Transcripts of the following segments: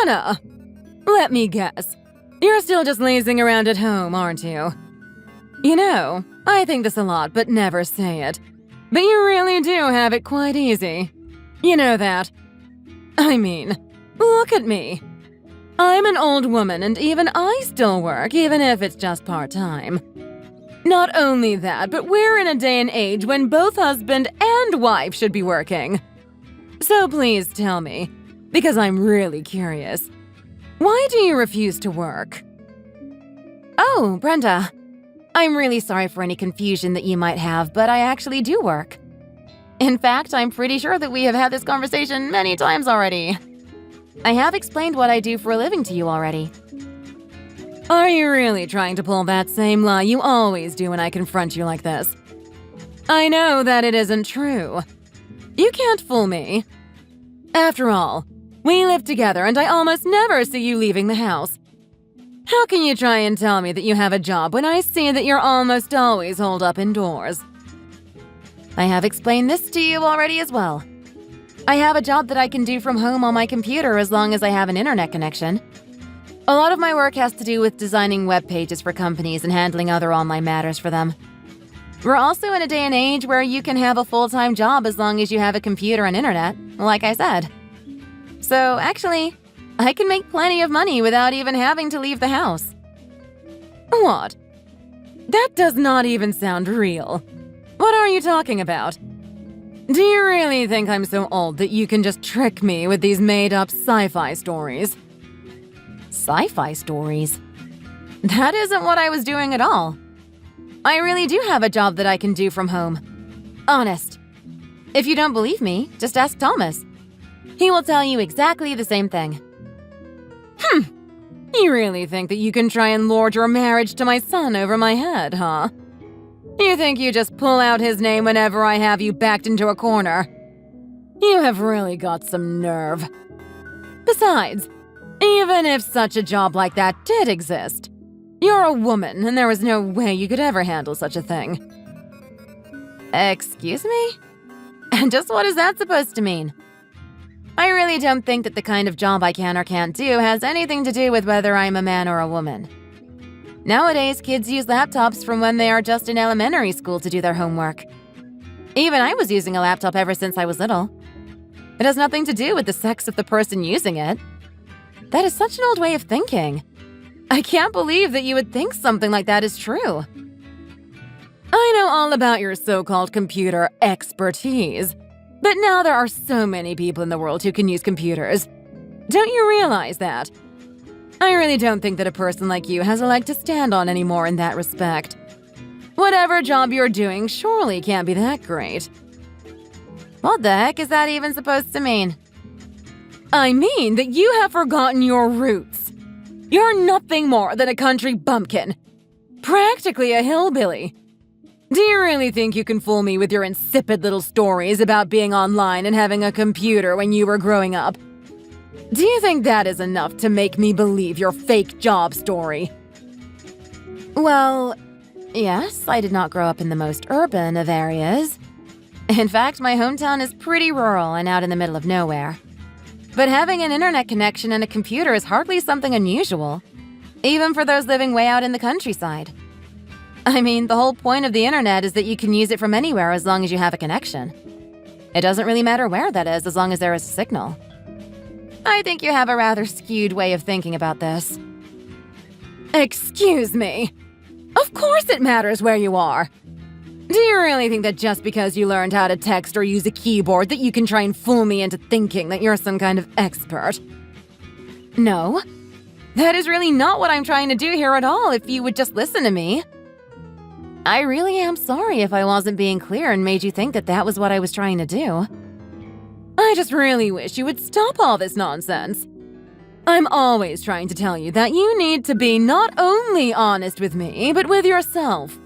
Hannah! Let me guess. You're still just lazing around at home, aren't you? You know, I think this a lot, but never say it. But you really do have it quite easy. You know that. I mean, look at me. I'm an old woman, and even I still work, even if it's just part-time. Not only that, but we're in a day and age when both husband and wife should be working. So please tell me, because I'm really curious, why do you refuse to work? Oh, Brenda. I'm really sorry for any confusion that you might have, but I actually do work. In fact, I'm pretty sure that we have had this conversation many times already. I have explained what I do for a living to you already. Are you really trying to pull that same lie you always do when I confront you like this? I know that it isn't true. You can't fool me. After all, we live together and I almost never see you leaving the house. How can you try and tell me that you have a job when I see that you're almost always holed up indoors? I have explained this to you already as well. I have a job that I can do from home on my computer as long as I have an internet connection. A lot of my work has to do with designing web pages for companies and handling other online matters for them. We're also in a day and age where you can have a full-time job as long as you have a computer and internet, like I said. So actually, I can make plenty of money without even having to leave the house. What? That does not even sound real. What are you talking about? Do you really think I'm so old that you can just trick me with these made-up sci-fi stories? Sci-fi stories? That isn't what I was doing at all. I really do have a job that I can do from home. Honest. If you don't believe me, just ask Thomas. He will tell you exactly the same thing. You really think that you can try and lord your marriage to my son over my head, huh? You think you just pull out his name whenever I have you backed into a corner? You have really got some nerve. Besides, even if such a job like that did exist, you're a woman and there was no way you could ever handle such a thing. Excuse me? And just what is that supposed to mean? I really don't think that the kind of job I can or can't do has anything to do with whether I'm a man or a woman. Nowadays, kids use laptops from when they are just in elementary school to do their homework. Even I was using a laptop ever since I was little. It has nothing to do with the sex of the person using it. That is such an old way of thinking. I can't believe that you would think something like that is true. I know all about your so-called computer expertise, but now there are so many people in the world who can use computers. Don't you realize that? I really don't think that a person like you has a leg to stand on anymore in that respect. Whatever job you're doing surely can't be that great. What the heck is that even supposed to mean? I mean that you have forgotten your roots. You're nothing more than a country bumpkin. Practically a hillbilly. Do you really think you can fool me with your insipid little stories about being online and having a computer when you were growing up? Do you think that is enough to make me believe your fake job story? Well, yes, I did not grow up in the most urban of areas. In fact, my hometown is pretty rural and out in the middle of nowhere. But having an internet connection and a computer is hardly something unusual, even for those living way out in the countryside. I mean, the whole point of the internet is that you can use it from anywhere as long as you have a connection. It doesn't really matter where that is as long as there is a signal. I think you have a rather skewed way of thinking about this. Excuse me. Of course it matters where you are. Do you really think that just because you learned how to text or use a keyboard that you can try and fool me into thinking that you're some kind of expert? No. That is really not what I'm trying to do here at all, if you would just listen to me. I really am sorry if I wasn't being clear and made you think that that was what I was trying to do. I just really wish you would stop all this nonsense. I'm always trying to tell you that you need to be not only honest with me, but with yourself.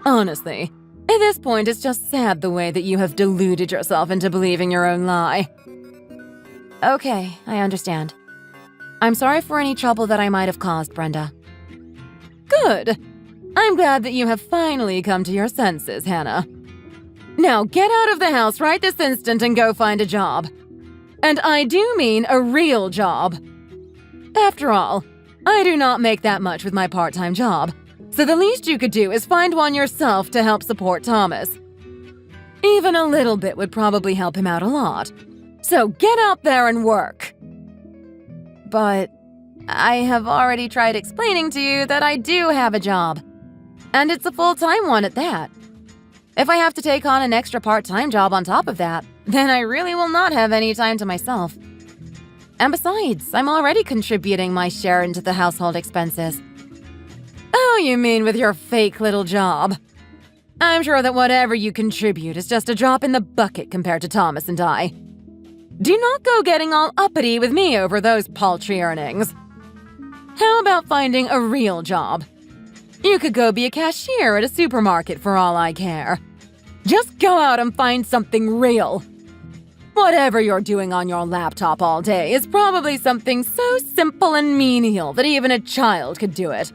Honestly, at this point, it's just sad the way that you have deluded yourself into believing your own lie. Okay, I understand. I'm sorry for any trouble that I might have caused, Brenda. Good. I'm glad that you have finally come to your senses, Hannah. Now get out of the house right this instant and go find a job. And I do mean a real job. After all, I do not make that much with my part-time job, so the least you could do is find one yourself to help support Thomas. Even a little bit would probably help him out a lot. So get out there and work. But I have already tried explaining to you that I do have a job. And it's a full-time one at that. If I have to take on an extra part-time job on top of that, then I really will not have any time to myself. And besides, I'm already contributing my share into the household expenses. Oh, you mean with your fake little job? I'm sure that whatever you contribute is just a drop in the bucket compared to Thomas and I. Do not go getting all uppity with me over those paltry earnings. How about finding a real job? You could go be a cashier at a supermarket for all I care. Just go out and find something real. Whatever you're doing on your laptop all day is probably something so simple and menial that even a child could do it.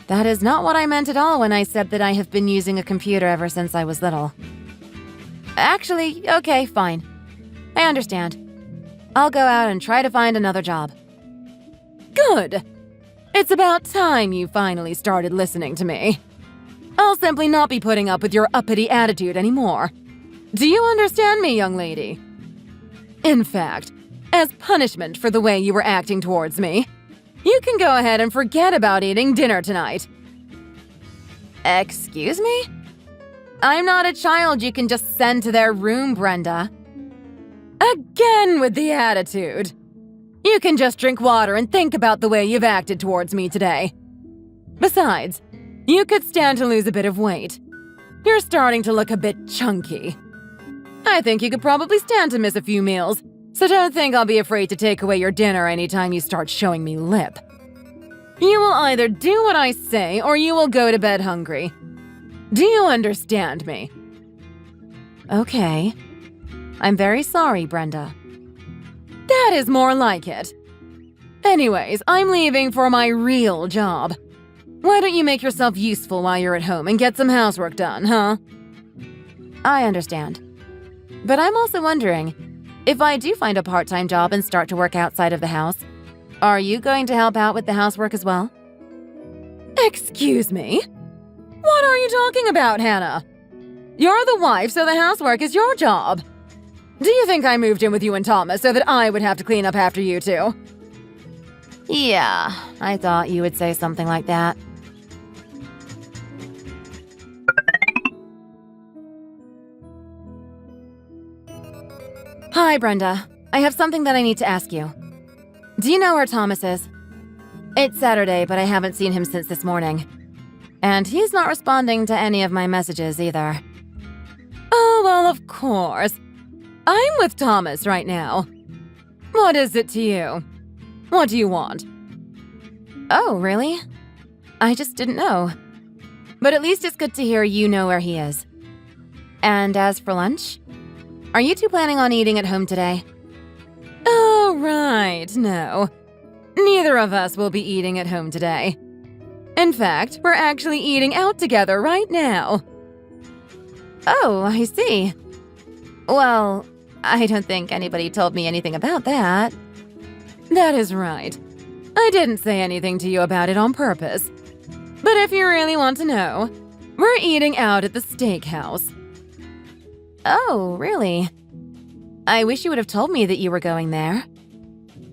That is not what I meant at all when I said that I have been using a computer ever since I was little. Actually, okay, fine. I understand. I'll go out and try to find another job. Good. It's about time you finally started listening to me. I'll simply not be putting up with your uppity attitude anymore. Do you understand me, young lady? In fact, as punishment for the way you were acting towards me, you can go ahead and forget about eating dinner tonight. Excuse me? I'm not a child you can just send to their room, Brenda. Again with the attitude. You can just drink water and think about the way you've acted towards me today. Besides, you could stand to lose a bit of weight. You're starting to look a bit chunky. I think you could probably stand to miss a few meals, so don't think I'll be afraid to take away your dinner anytime you start showing me lip. You will either do what I say or you will go to bed hungry. Do you understand me? Okay. I'm very sorry, Brenda. That is more like it. Anyways, I'm leaving for my real job. Why don't you make yourself useful while you're at home and get some housework done, huh? I understand. But I'm also wondering, if I do find a part-time job and start to work outside of the house, are you going to help out with the housework as well? Excuse me? What are you talking about, Hannah? You're the wife, so the housework is your job. Do you think I moved in with you and Thomas so that I would have to clean up after you two? Yeah, I thought you would say something like that. Hi, Brenda. I have something that I need to ask you. Do you know where Thomas is? It's Saturday, but I haven't seen him since this morning. And he's not responding to any of my messages either. Oh, well, of course. I'm with Thomas right now. What is it to you? What do you want? Oh, really? I just didn't know. But at least it's good to hear you know where he is. And as for lunch? Are you two planning on eating at home today? Oh, right, no. Neither of us will be eating at home today. In fact, we're actually eating out together right now. Oh, I see. Well, I don't think anybody told me anything about that. That is right. I didn't say anything to you about it on purpose. But if you really want to know, we're eating out at the steakhouse. Oh, really? I wish you would have told me that you were going there.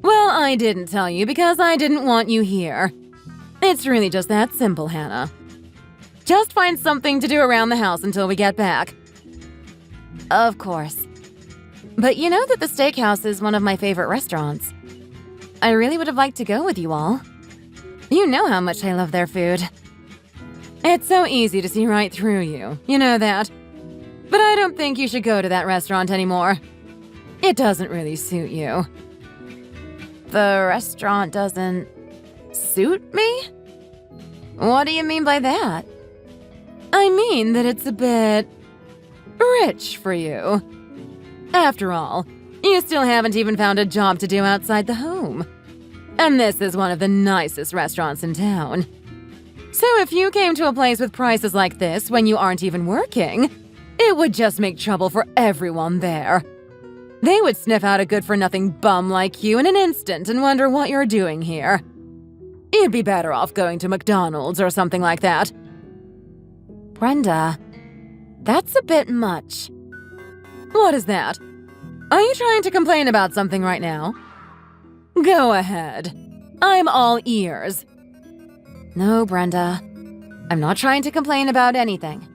Well, I didn't tell you because I didn't want you here. It's really just that simple, Hannah. Just find something to do around the house until we get back. Of course. But you know that the steakhouse is one of my favorite restaurants. I really would have liked to go with you all. You know how much I love their food. It's so easy to see right through you, you know that. But I don't think you should go to that restaurant anymore. It doesn't really suit you. The restaurant doesn't suit me? What do you mean by that? I mean that it's a bit rich for you. After all, you still haven't even found a job to do outside the home. And this is one of the nicest restaurants in town. So if you came to a place with prices like this when you aren't even working, it would just make trouble for everyone there. They would sniff out a good-for-nothing bum like you in an instant and wonder what you're doing here. You'd be better off going to McDonald's or something like that. Brenda, that's a bit much. What is that? Are you trying to complain about something right now? Go ahead. I'm all ears. No, Brenda. I'm not trying to complain about anything.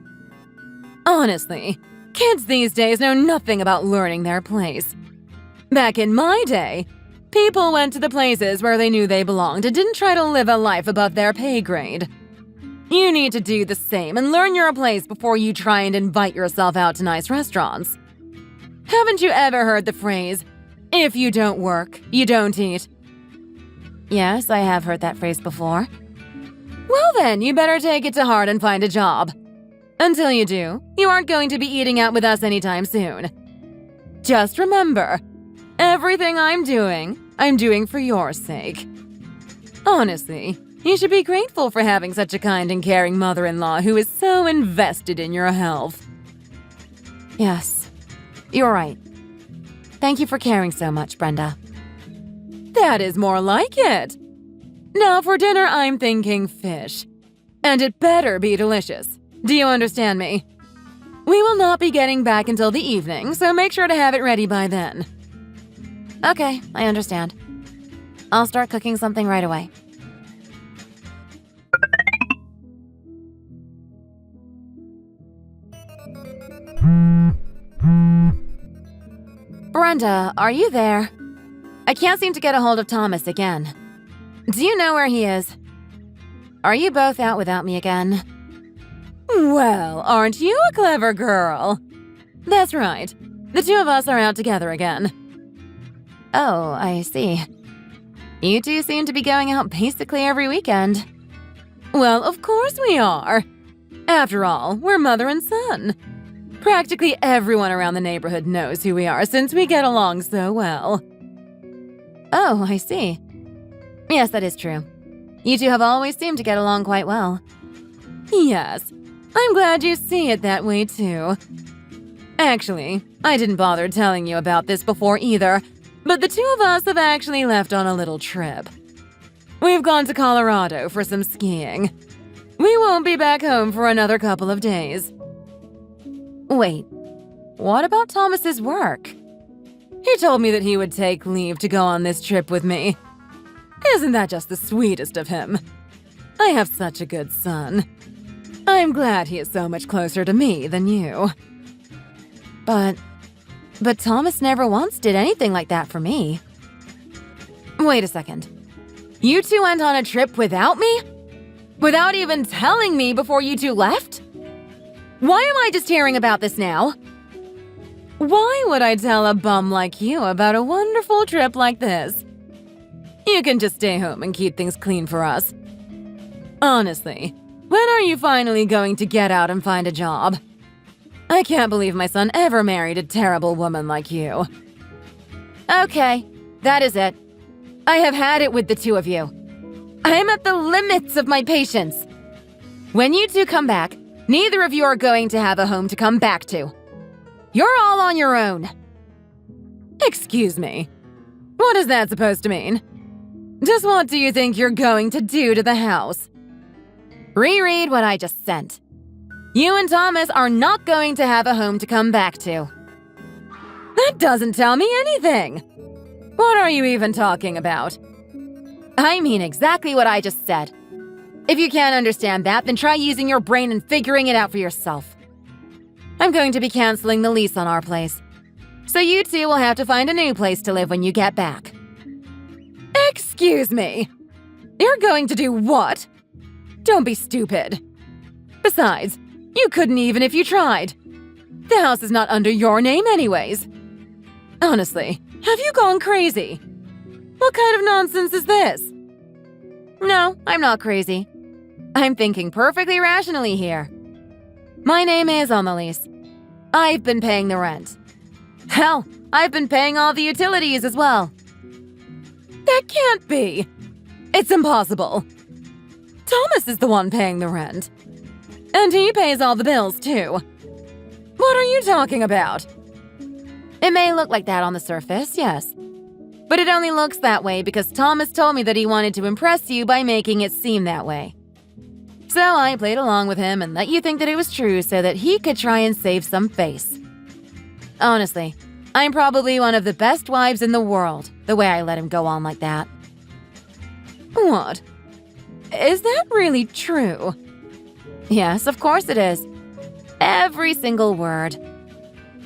Honestly, kids these days know nothing about learning their place. Back in my day, people went to the places where they knew they belonged and didn't try to live a life above their pay grade. You need to do the same and learn your place before you try and invite yourself out to nice restaurants. Haven't you ever heard the phrase, if you don't work, you don't eat? Yes, I have heard that phrase before. Well then, you better take it to heart and find a job. Until you do, you aren't going to be eating out with us anytime soon. Just remember, everything I'm doing for your sake. Honestly, you should be grateful for having such a kind and caring mother-in-law who is so invested in your health. Yes, you're right. Thank you for caring so much, Brenda. That is more like it. Now for dinner, I'm thinking fish. And it better be delicious. Do you understand me? We will not be getting back until the evening, so make sure to have it ready by then. Okay, I understand. I'll start cooking something right away. Brenda, are you there? I can't seem to get a hold of Thomas again. Do you know where he is? Are you both out without me again? Well, aren't you a clever girl? That's right. The two of us are out together again. Oh, I see. You two seem to be going out basically every weekend. Well, of course we are. After all, we're mother and son. Practically everyone around the neighborhood knows who we are since we get along so well. Oh, I see. Yes, that is true. You two have always seemed to get along quite well. Yes, I'm glad you see it that way too. Actually, I didn't bother telling you about this before either, but the two of us have actually left on a little trip. We've gone to Colorado for some skiing. We won't be back home for another couple of days. Wait, what about Thomas's work? He told me that he would take leave to go on this trip with me. Isn't that just the sweetest of him? I have such a good son. I'm glad he is so much closer to me than you. But Thomas never once did anything like that for me. Wait a second. You two went on a trip without me? Without even telling me before you two left? Why am I just hearing about this now? Why would I tell a bum like you about a wonderful trip like this? You can just stay home and keep things clean for us. Honestly, when are you finally going to get out and find a job? I can't believe my son ever married a terrible woman like you. Okay, that is it. I have had it with the two of you. I am at the limits of my patience. When you two come back, neither of you are going to have a home to come back to. You're all on your own. Excuse me. What is that supposed to mean? Just what do you think you're going to do to the house? Reread what I just sent. You and Thomas are not going to have a home to come back to. That doesn't tell me anything. What are you even talking about? I mean exactly what I just said. If you can't understand that, then try using your brain and figuring it out for yourself. I'm going to be canceling the lease on our place. So you two will have to find a new place to live when you get back. Excuse me. You're going to do what? Don't be stupid. Besides, you couldn't even if you tried. The house is not under your name anyways. Honestly, have you gone crazy? What kind of nonsense is this? No, I'm not crazy. I'm thinking perfectly rationally here. My name is on the lease. I've been paying the rent. Hell, I've been paying all the utilities as well. That can't be. It's impossible. Thomas is the one paying the rent. And he pays all the bills, too. What are you talking about? It may look like that on the surface, yes. But it only looks that way because Thomas told me that he wanted to impress you by making it seem that way. So I played along with him and let you think that it was true so that he could try and save some face. Honestly, I'm probably one of the best wives in the world, the way I let him go on like that. What? Is that really true? Yes, of course it is. Every single word.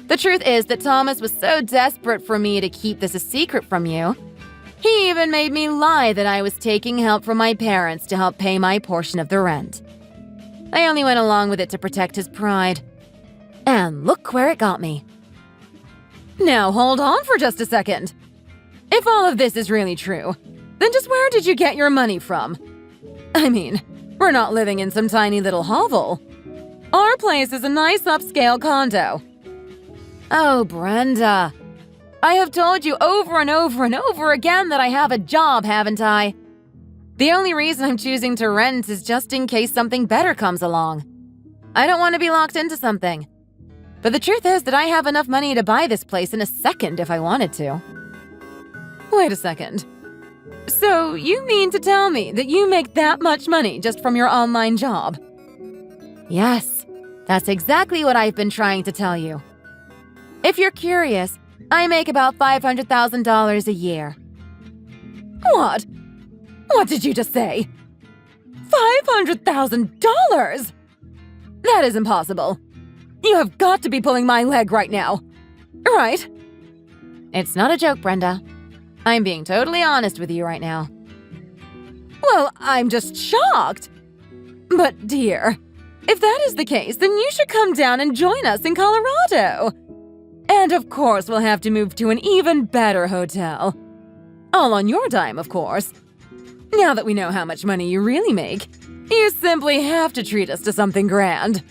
The truth is that Thomas was so desperate for me to keep this a secret from you. He even made me lie that I was taking help from my parents to help pay my portion of the rent. I only went along with it to protect his pride. And look where it got me. Now hold on for just a second. If all of this is really true, then just where did you get your money from? I mean, we're not living in some tiny little hovel. Our place is a nice upscale condo. Oh, Brenda. I have told you over and over and over again that I have a job, haven't I? The only reason I'm choosing to rent is just in case something better comes along. I don't want to be locked into something. But the truth is that I have enough money to buy this place in a second if I wanted to. Wait a second. So you mean to tell me that you make that much money just from your online job? Yes, that's exactly what I've been trying to tell you. If you're curious, I make about $500,000 a year. What? What did you just say? $500,000? That is impossible. You have got to be pulling my leg right now. Right? It's not a joke, Brenda. I'm being totally honest with you right now. Well, I'm just shocked. But dear, if that is the case, then you should come down and join us in Colorado. And of course, we'll have to move to an even better hotel. All on your dime, of course. Now that we know how much money you really make, you simply have to treat us to something grand.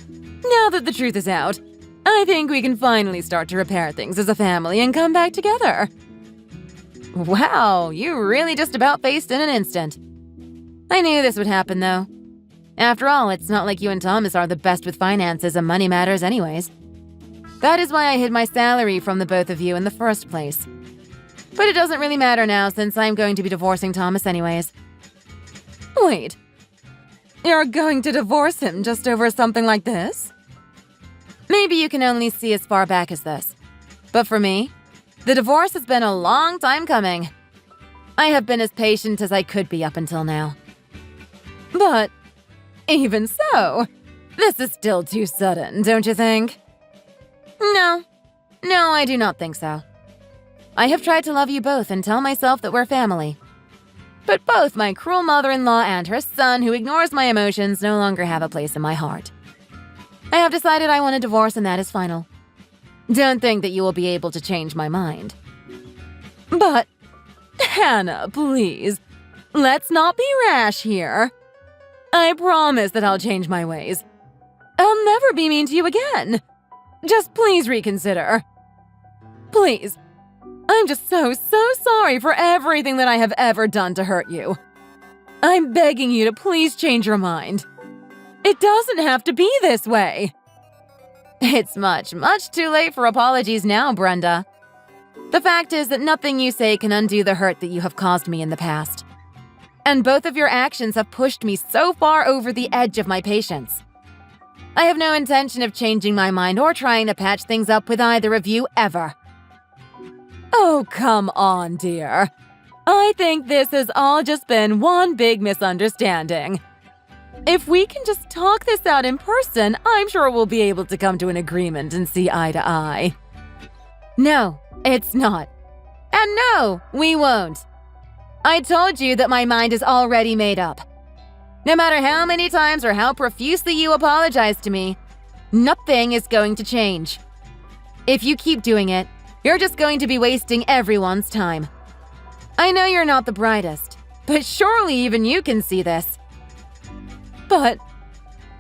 Now that the truth is out, I think we can finally start to repair things as a family and come back together. Wow, you really just about faced in an instant. I knew this would happen, though. After all, it's not like you and Thomas are the best with finances and money matters anyways. That is why I hid my salary from the both of you in the first place. But it doesn't really matter now since I'm going to be divorcing Thomas anyways. Wait. You're going to divorce him just over something like this? Maybe you can only see as far back as this. But for me, the divorce has been a long time coming. I have been as patient as I could be up until now. But even so, this is still too sudden, don't you think? No, I do not think so. I have tried to love you both and tell myself that we're family. But both my cruel mother-in-law and her son, who ignores my emotions, no longer have a place in my heart. I have decided I want a divorce and that is final. Don't think that you will be able to change my mind. But, Hannah, please, let's not be rash here. I promise that I'll change my ways. I'll never be mean to you again. Just please reconsider. Please. I'm just so sorry for everything that I have ever done to hurt you. I'm begging you to please change your mind. It doesn't have to be this way. It's much too late for apologies now, Brenda. The fact is that nothing you say can undo the hurt that you have caused me in the past. And both of your actions have pushed me so far over the edge of my patience. I have no intention of changing my mind or trying to patch things up with either of you ever. Oh, come on, dear. I think this has all just been one big misunderstanding. If we can just talk this out in person, I'm sure we'll be able to come to an agreement and see eye to eye. No, it's not. And no, we won't. I told you that my mind is already made up. No matter how many times or how profusely you apologize to me, nothing is going to change. If you keep doing it, you're just going to be wasting everyone's time. I know you're not the brightest, but surely even you can see this. But,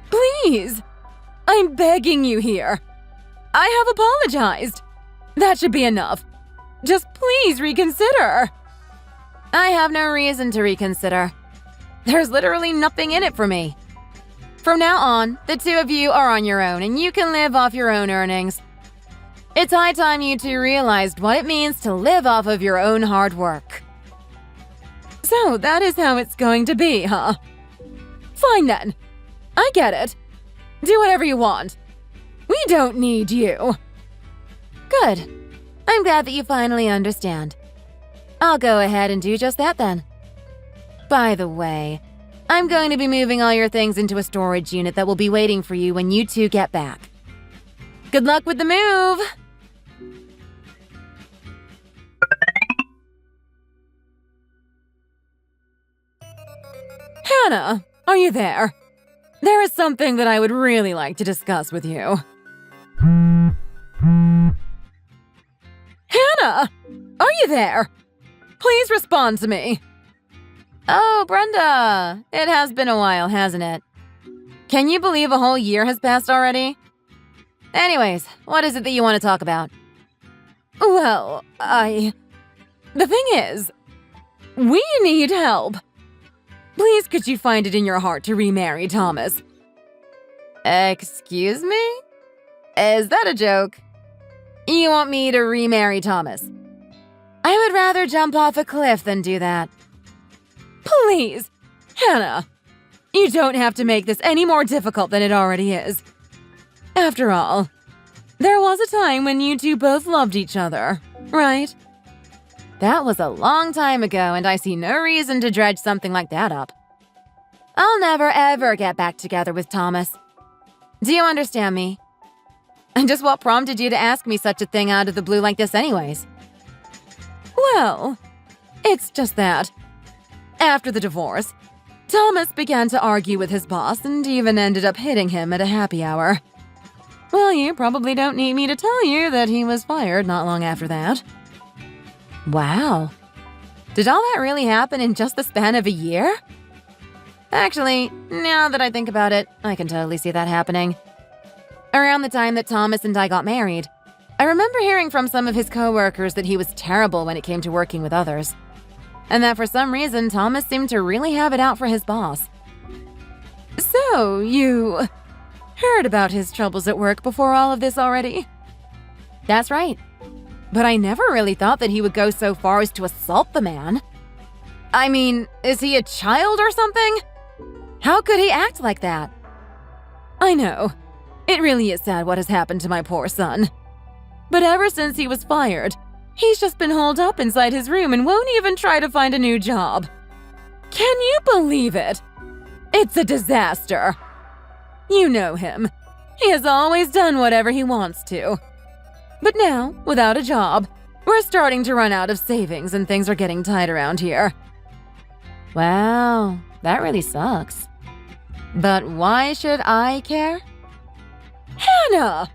please, I'm begging you here. I have apologized. That should be enough. Just please reconsider. I have no reason to reconsider. There's literally nothing in it for me. From now on, the two of you are on your own and you can live off your own earnings. It's high time you two realized what it means to live off of your own hard work. So that is how it's going to be, huh? Fine then. I get it. Do whatever you want. We don't need you. Good. I'm glad that you finally understand. I'll go ahead and do just that then. By the way, I'm going to be moving all your things into a storage unit that will be waiting for you when you two get back. Good luck with the move! Hannah, are you there? There is something that I would really like to discuss with you. Hannah! Are you there? Please respond to me. Oh, Brenda! It has been a while, hasn't it? Can you believe a whole year has passed already? Anyways, what is it that you want to talk about? Well, The thing is, we need help. Please, could you find it in your heart to remarry Thomas? Excuse me? Is that a joke? You want me to remarry Thomas? I would rather jump off a cliff than do that. Please, Hannah, you don't have to make this any more difficult than it already is. After all, there was a time when you two both loved each other, right? That was a long time ago, and I see no reason to dredge something like that up. I'll never ever get back together with Thomas. Do you understand me? And just what prompted you to ask me such a thing out of the blue like this anyways? Well, it's just that. After the divorce, Thomas began to argue with his boss and even ended up hitting him at a happy hour. Well, you probably don't need me to tell you that he was fired not long after that. Wow. Did all that really happen in just the span of a year? Actually, now that I think about it, I can totally see that happening. Around the time that Thomas and I got married, I remember hearing from some of his coworkers that he was terrible when it came to working with others. And that for some reason, Thomas seemed to really have it out for his boss. So, you heard about his troubles at work before all of this already? That's right. But I never really thought that he would go so far as to assault the man. I mean, is he a child or something? How could he act like that? I know. It really is sad what has happened to my poor son. But ever since he was fired, he's just been holed up inside his room and won't even try to find a new job. Can you believe it? It's a disaster. You know him. He has always done whatever he wants to. But now, without a job, we're starting to run out of savings and things are getting tight around here. Wow, that really sucks. But why should I care? Hannah!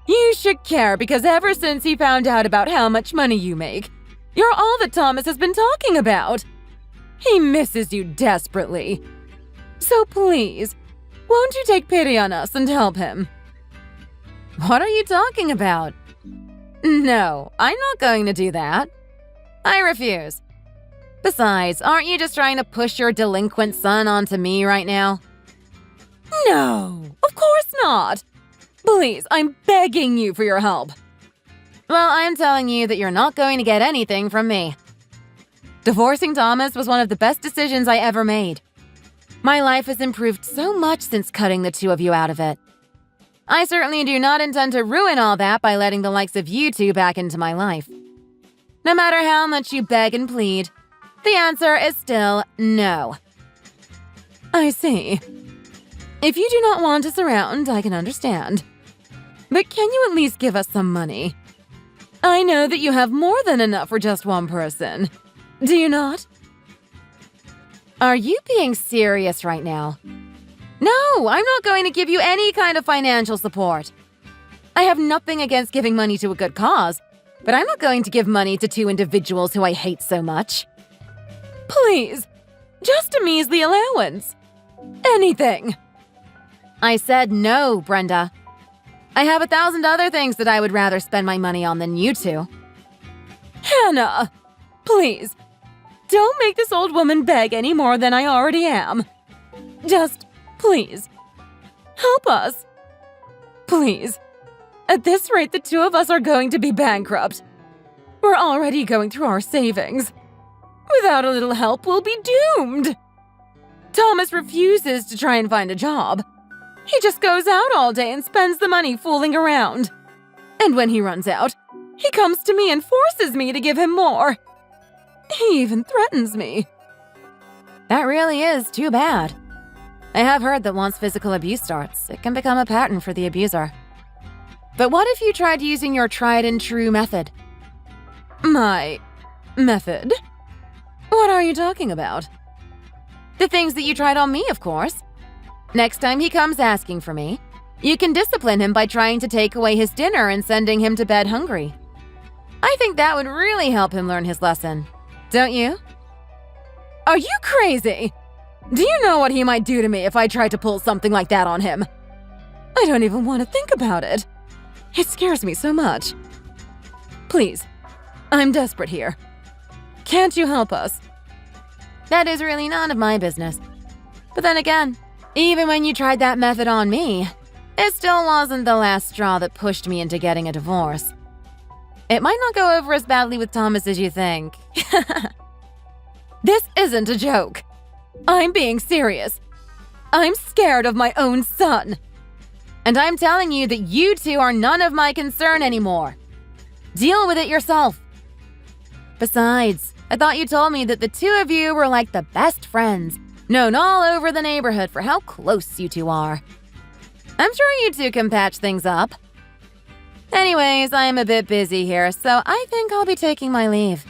You should care because ever since he found out about how much money you make, you're all that Thomas has been talking about. He misses you desperately. So please, won't you take pity on us and help him? What are you talking about? No, I'm not going to do that. I refuse. Besides, aren't you just trying to push your delinquent son onto me right now? No, of course not. Please, I'm begging you for your help. Well, I'm telling you that you're not going to get anything from me. Divorcing Thomas was one of the best decisions I ever made. My life has improved so much since cutting the two of you out of it. I certainly do not intend to ruin all that by letting the likes of you two back into my life. No matter how much you beg and plead, the answer is still no. I see. If you do not want us around, I can understand. But can you at least give us some money? I know that you have more than enough for just one person. Do you not? Are you being serious right now? No, I'm not going to give you any kind of financial support. I have nothing against giving money to a good cause, but I'm not going to give money to two individuals who I hate so much. Please, just a measly allowance. Anything. I said no, Brenda. I have 1,000 other things that I would rather spend my money on than you two. Hannah, please, don't make this old woman beg any more than I already am. Just, please, help us. Please, At this rate, the two of us are going to be bankrupt. We're already going through our savings. Without a little help, we'll be doomed. Thomas refuses to try and find a job. He just goes out all day and spends the money fooling around. And when he runs out, he comes to me and forces me to give him more. He even threatens me. That really is too bad. I have heard that once physical abuse starts, it can become a pattern for the abuser. But what if you tried using your tried and true method? My method? What are you talking about? The things that you tried on me, of course. Next time he comes asking for me, you can discipline him by trying to take away his dinner and sending him to bed hungry. I think that would really help him learn his lesson. Don't you? Are you crazy? Do you know what he might do to me if I tried to pull something like that on him? I don't even want to think about it. It scares me so much. Please, I'm desperate here. Can't you help us? That is really none of my business. But then again, even when you tried that method on me, it still wasn't the last straw that pushed me into getting a divorce. It might not go over as badly with Thomas as you think. This isn't a joke. I'm being serious. I'm scared of my own son. And I'm telling you that you two are none of my concern anymore. Deal with it yourself. Besides, I thought you told me that the two of you were like the best friends, known all over the neighborhood for how close you two are. I'm sure you two can patch things up. Anyways, I am a bit busy here, so I think I'll be taking my leave.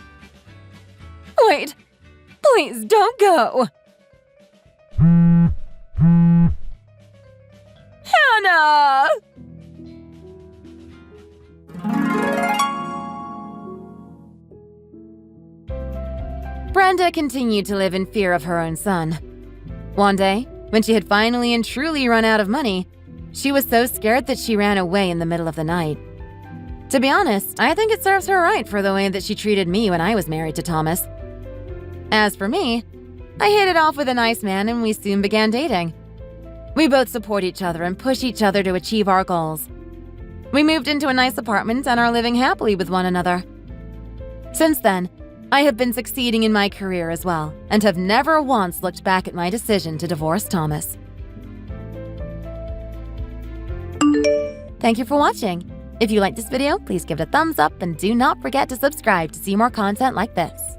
Wait, please don't go. Hannah! Brenda continued to live in fear of her own son. One day, when she had finally and truly run out of money, she was so scared that she ran away in the middle of the night. To be honest, I think it serves her right for the way that she treated me when I was married to Thomas. As for me, I hit it off with a nice man and we soon began dating. We both support each other and push each other to achieve our goals. We moved into a nice apartment and are living happily with one another. Since then, I have been succeeding in my career as well and have never once looked back at my decision to divorce Thomas. Thank you for watching. If you liked this video, please give it a thumbs up and do not forget to subscribe to see more content like this.